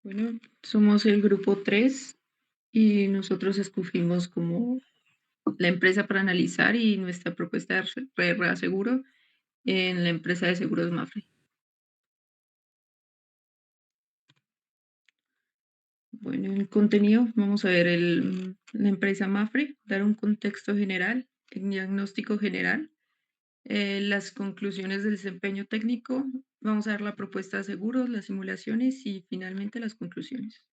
Bueno, somos el grupo 3 y nosotros escogimos como la empresa para analizar y nuestra propuesta de reaseguro en la empresa de seguros Mapfre. Bueno, el contenido, vamos a ver la empresa Mapfre, dar un contexto general, el diagnóstico general, las conclusiones del desempeño técnico, vamos a ver la propuesta de seguros, las simulaciones y finalmente las conclusiones.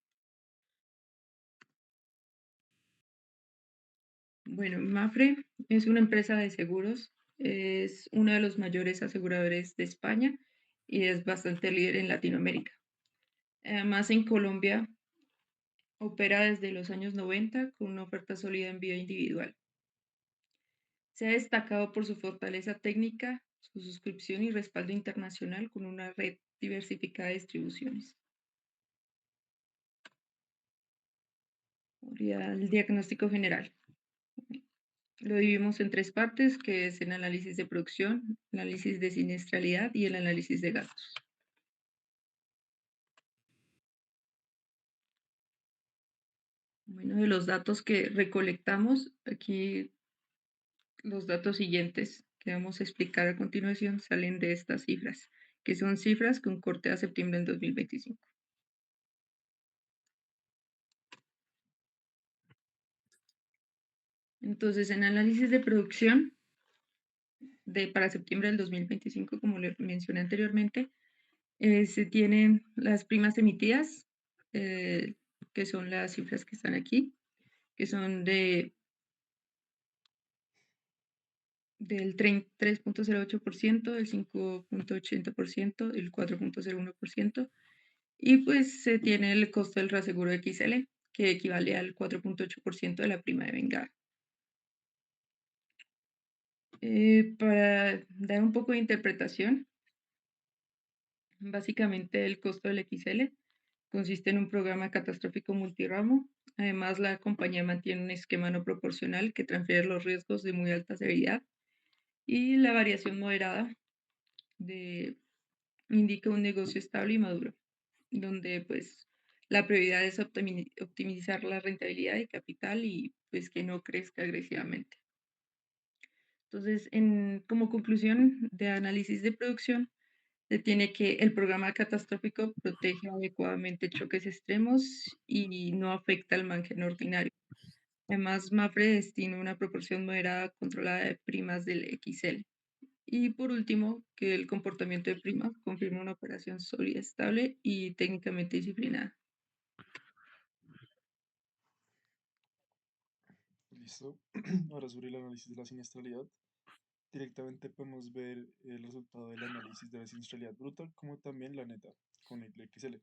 Bueno, Mapfre es una empresa de seguros, es uno de los mayores aseguradores de España y es bastante líder en Latinoamérica. Además, en Colombia opera desde los años 90 con una oferta sólida en vida individual. Se ha destacado por su fortaleza técnica, su suscripción y respaldo internacional con una red diversificada de distribuciones. Ahora, el diagnóstico general. Lo dividimos en tres partes, que es el análisis de producción, el análisis de siniestralidad y el análisis de gastos. Bueno, de los datos que recolectamos, aquí los datos siguientes que vamos a explicar a continuación salen de estas cifras, que son cifras con corte a septiembre del 2025. Entonces, en análisis de producción para septiembre del 2025, como le mencioné anteriormente, se tienen las primas emitidas, que son las cifras que están aquí, que son del 3.08%, del 5.80%, el 4.01%, y pues se tiene el costo del reaseguro XL, que equivale al 4.8% de la prima de vengada. Para dar un poco de interpretación, básicamente el costo del XL consiste en un programa catastrófico multiramo. Además, la compañía mantiene un esquema no proporcional que transfiere los riesgos de muy alta severidad y la variación moderada de, indica un negocio estable y maduro, donde pues la prioridad es optimizar la rentabilidad de capital y pues que no crezca agresivamente. Entonces, como conclusión de análisis de producción, se tiene que el programa catastrófico protege adecuadamente choques extremos y no afecta al margen ordinario. Además, MAPFRE destina una proporción moderada controlada de primas del XL. Y por último, que el comportamiento de primas confirma una operación sólida, estable y técnicamente disciplinada. Listo. Ahora sobre el análisis de la siniestralidad. Directamente podemos ver el resultado del análisis de la siniestralidad bruta como también la neta con el XL.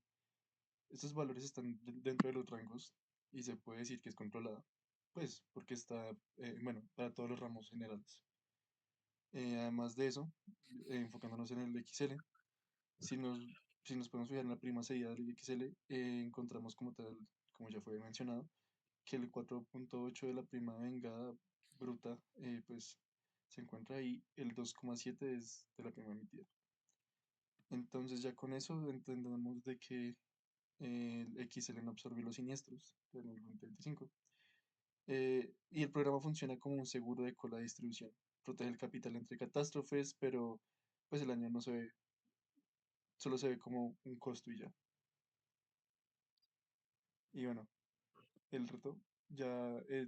Estos valores están dentro de los rangos y se puede decir que es controlada, pues porque está, bueno, para todos los ramos generales. Además de eso, enfocándonos en el XL, si nos, si nos podemos fijar en la prima seguida del XL, encontramos como tal, como ya fue mencionado, que el 4.8 de la prima vengada bruta, pues se encuentra ahí, el 2,7 es de la prima emitida. Entonces ya con eso entendemos de que el XL no absorbe los siniestros del 2025. Y el programa funciona como un seguro de cola de distribución. Protege el capital entre catástrofes, pero pues el año no se ve, solo se ve como un costo y ya. Y bueno, el reto ya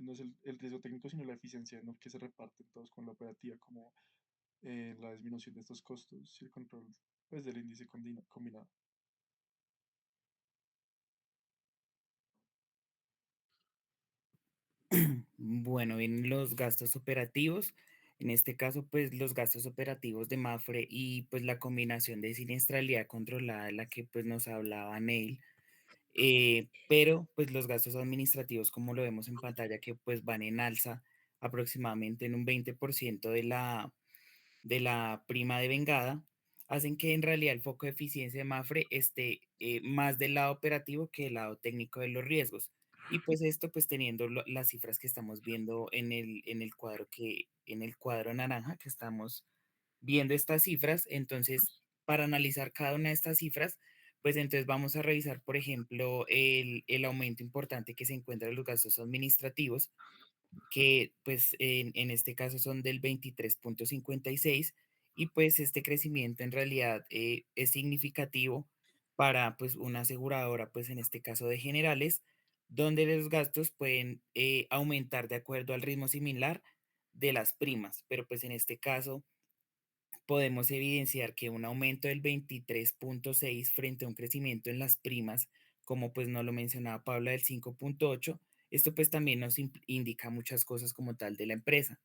no es el riesgo técnico, sino la eficiencia en lo que se reparten todos con la operativa, como la disminución de estos costos y el control pues, del índice combinado. Bueno, vienen los gastos operativos. En este caso, pues los gastos operativos de Mafre y pues la combinación de siniestralidad controlada de la que pues nos hablaba Neil. Pero pues los gastos administrativos, como lo vemos en pantalla, que pues van en alza aproximadamente en un 20% de la prima de vengada, hacen que en realidad el foco de eficiencia de Mafre esté más del lado operativo que del lado técnico de los riesgos. Y pues esto, pues teniendo las cifras que estamos viendo en el cuadro naranja que estamos viendo estas cifras, entonces para analizar cada una de estas cifras, Pues entonces vamos a revisar, por ejemplo, el aumento importante que se encuentra en los gastos administrativos, que pues en este caso son del 23,56 y pues este crecimiento en realidad es significativo para pues una aseguradora, pues en este caso de Generales, donde los gastos pueden aumentar de acuerdo al ritmo similar de las primas, pero pues en este caso podemos evidenciar que un aumento del 23,6 frente a un crecimiento en las primas, como pues nos lo mencionaba Paula, del 5,8, esto pues también nos indica muchas cosas como tal de la empresa.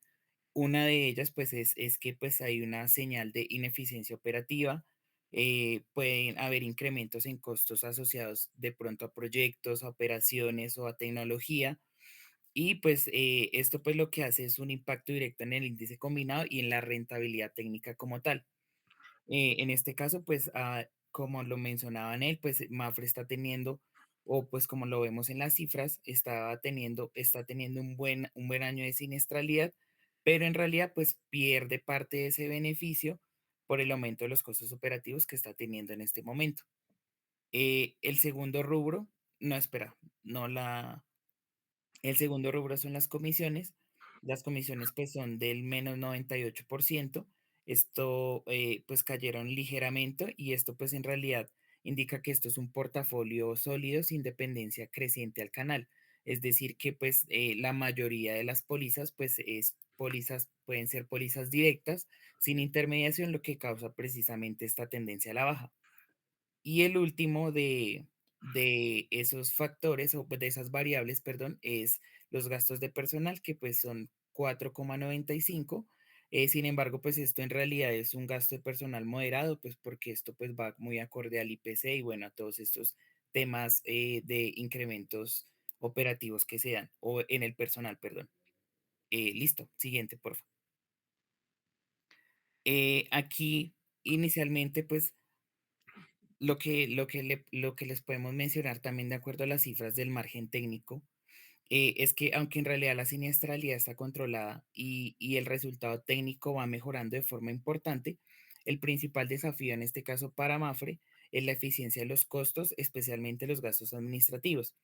Una de ellas pues es que pues hay una señal de ineficiencia operativa, pueden haber incrementos en costos asociados de pronto a proyectos, a operaciones o a tecnología. Y pues esto pues lo que hace es un impacto directo en el índice combinado y en la rentabilidad técnica como tal. En este caso, pues, como lo mencionaban él, pues Mafre está teniendo, o pues como lo vemos en las cifras, está teniendo un buen año de siniestralidad, pero en realidad, pues pierde parte de ese beneficio por el aumento de los costos operativos que está teniendo en este momento. El segundo rubro, no, espera, no la, el segundo rubro son las comisiones. Las comisiones pues son del menos 98%. Esto pues cayeron ligeramente y esto pues en realidad indica que esto es un portafolio sólido sin dependencia creciente al canal. Es decir, que pues la mayoría de las pólizas pues pueden ser pólizas directas sin intermediación, lo que causa precisamente esta tendencia a la baja. Y el último de esos factores o pues, de esas variables, perdón, es los gastos de personal, que pues son 4,95. Sin embargo, pues esto en realidad es un gasto de personal moderado, pues porque esto pues va muy acorde al IPC y bueno, a todos estos temas de incrementos operativos que se dan, o en el personal, perdón. Listo, siguiente, por favor. Aquí inicialmente pues lo que les podemos mencionar también de acuerdo a las cifras del margen técnico, es que aunque en realidad la siniestralidad está controlada y el resultado técnico va mejorando de forma importante, el principal desafío en este caso para Mafre es la eficiencia de los costos, especialmente los gastos administrativos,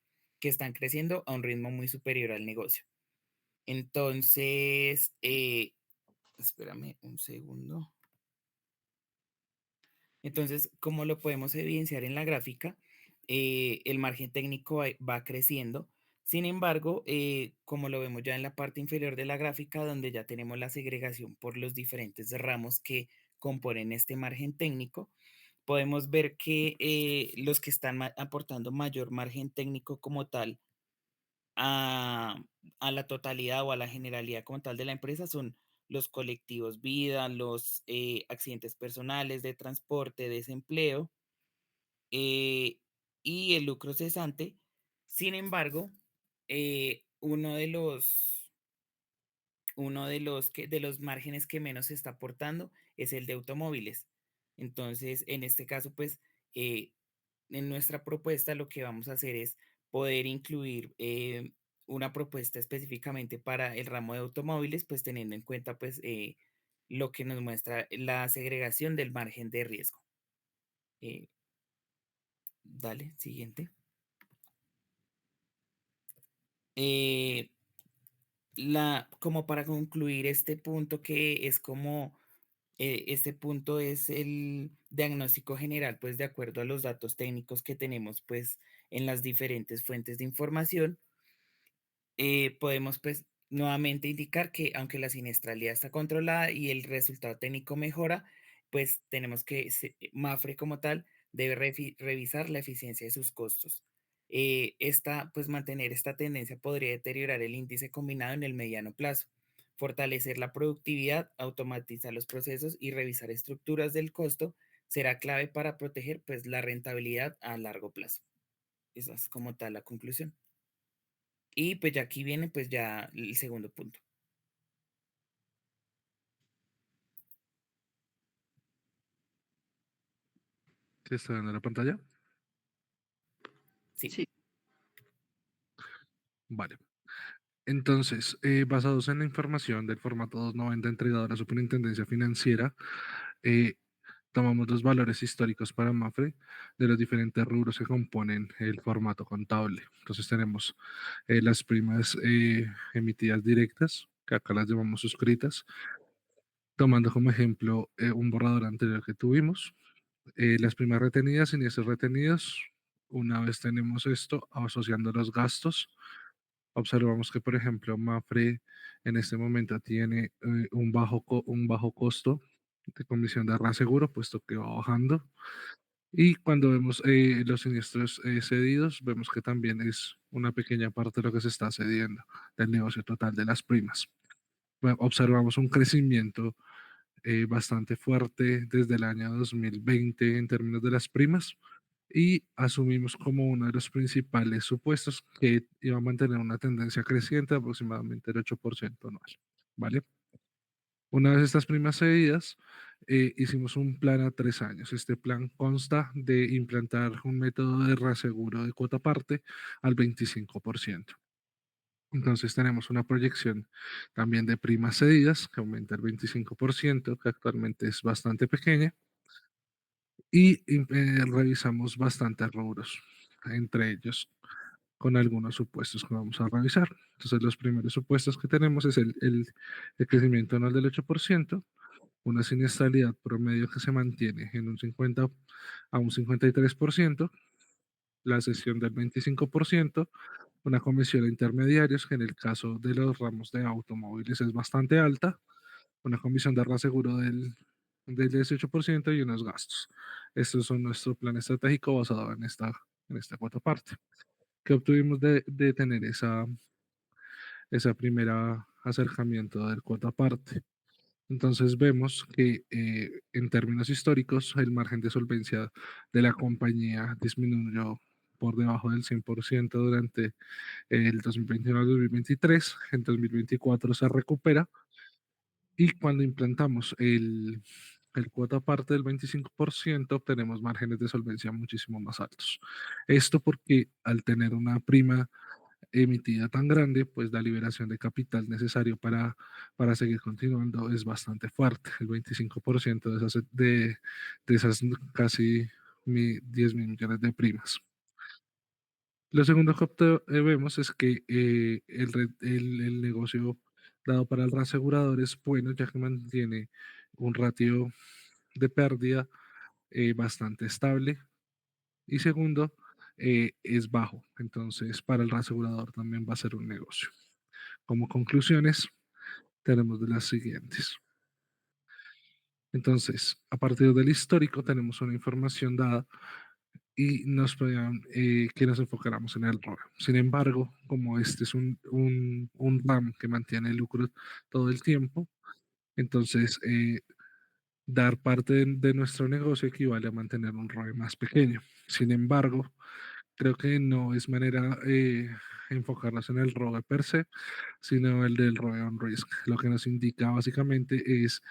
que están creciendo a un ritmo muy superior al negocio. Entonces, espérame un segundo. Entonces, como lo podemos evidenciar en la gráfica, el margen técnico va creciendo. Sin embargo, como lo vemos ya en la parte inferior de la gráfica, donde ya tenemos la segregación por los diferentes ramos que componen este margen técnico, podemos ver que los que están aportando mayor margen técnico como tal a, a la totalidad o a la generalidad como tal de la empresa son los colectivos vida, los accidentes personales de transporte, desempleo eh, y el lucro cesante. Sin embargo, uno de los márgenes que menos se está aportando es el de automóviles. Entonces, en este caso, pues, eh, en nuestra propuesta lo que vamos a hacer es poder incluir una propuesta específicamente para el ramo de automóviles, pues teniendo en cuenta pues lo que nos muestra la segregación del margen de riesgo. Eh, dale, siguiente. Eh, como para concluir este punto que es como, este punto es el diagnóstico general, pues de acuerdo a los datos técnicos que tenemos pues en las diferentes fuentes de información, podemos pues nuevamente indicar que aunque la siniestralidad está controlada y el resultado técnico mejora, pues tenemos que, Mafre como tal debe revisar la eficiencia de sus costos. Pues mantener esta tendencia podría deteriorar el índice combinado en el mediano plazo. Fortalecer la productividad, automatizar los procesos y revisar estructuras del costo será clave para proteger pues la rentabilidad a largo plazo. Esa es como tal la conclusión. Y pues ya aquí viene pues ya el segundo punto. ¿Sí está viendo la pantalla? Sí, Sí, Vale. Entonces, basados en la información del formato 290 entregado a la Superintendencia Financiera, eh, tomamos los valores históricos para Mafre de los diferentes rubros que componen el formato contable. Entonces tenemos las primas emitidas directas, que acá las llamamos suscritas, tomando como ejemplo un borrador anterior que tuvimos. Las primas retenidas, siniestros retenidos, una vez tenemos esto, asociando los gastos, observamos que, por ejemplo, Mafre en este momento tiene un bajo costo de comisión de reaseguro, puesto que va bajando. Y cuando vemos los siniestros cedidos, vemos que también es una pequeña parte de lo que se está cediendo del negocio total de las primas. Bueno, observamos un crecimiento bastante fuerte desde el año 2020 en términos de las primas y asumimos como uno de los principales supuestos que iba a mantener una tendencia creciente de aproximadamente el 8% anual, ¿vale? Una vez estas primas cedidas, hicimos un plan a 3 años. Este plan consta de implantar un método de reaseguro de cuota parte al 25%. Entonces tenemos una proyección también de primas cedidas que aumenta el 25%, que actualmente es bastante pequeña, y revisamos bastantes rubros, entre ellos con algunos supuestos que vamos a revisar. Entonces los primeros supuestos que tenemos es el crecimiento anual del 8%, una siniestralidad promedio que se mantiene en un 50 a un 53%, la cesión del 25%, una comisión a intermediarios que en el caso de los ramos de automóviles es bastante alta, una comisión de reaseguro del 18% y unos gastos. Estos son nuestro plan estratégico basado en esta cuarta parte. Que obtuvimos de tener esa primera acercamiento del cuota parte. Entonces vemos que en términos históricos el margen de solvencia de la compañía disminuyó por debajo del 100% durante el 2021 al 2023. En 2024 se recupera y cuando implantamos el cuota parte del 25% obtenemos márgenes de solvencia muchísimo más altos. Esto porque al tener una prima emitida tan grande, pues la liberación de capital necesario para seguir continuando es bastante fuerte. El 25% de esas casi 10 mil millones de primas. Lo segundo que vemos es que el negocio dado para el reasegurador es bueno, ya que mantiene un ratio de pérdida bastante estable. Y segundo, es bajo. Entonces, para el reasegurador también va a ser un negocio. Como conclusiones, tenemos de las siguientes. Entonces, a partir del histórico, tenemos una información dada y nos pedían que nos enfocáramos en el ROE. Sin embargo, como este es un RAM que mantiene el lucro todo el tiempo, entonces dar parte de nuestro negocio equivale a mantener un ROE más pequeño. Sin embargo, creo que no es manera enfocarnos en el ROE per se, sino el del ROE on risk. Lo que nos indica básicamente es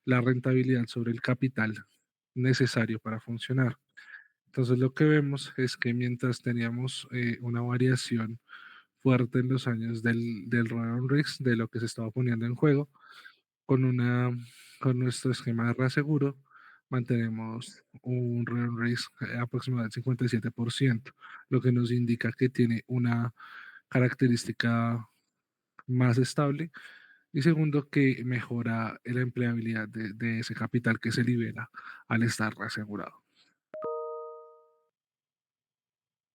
la rentabilidad sobre el capital necesario para funcionar. Entonces lo que vemos es que mientras teníamos una variación fuerte en los años del ROE on risk, de lo que se estaba poniendo en juego, con, una, con nuestro esquema de reaseguro, mantenemos un real risk aproximado del 57%, lo que nos indica que tiene una característica más estable y segundo, que mejora la empleabilidad de ese capital que se libera al estar reasegurado.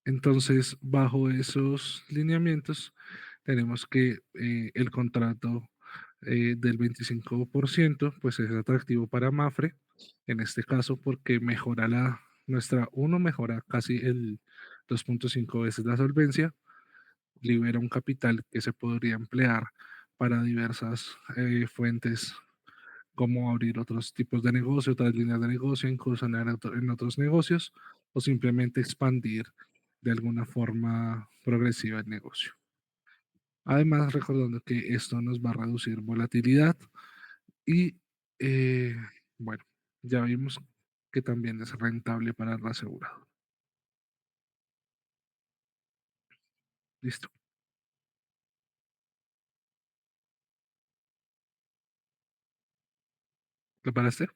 Entonces, bajo esos lineamientos, tenemos que el contrato del 25% pues es atractivo para Mafre, en este caso porque mejora mejora casi el 2.5 veces la solvencia, libera un capital que se podría emplear para diversas fuentes como abrir otros tipos de negocio, otras líneas de negocio, incursionar en otros negocios o simplemente expandir de alguna forma progresiva el negocio. Además, recordando que esto nos va a reducir volatilidad y, eh, bueno, ya vimos que también es rentable para el asegurado. Listo. ¿Preparaste?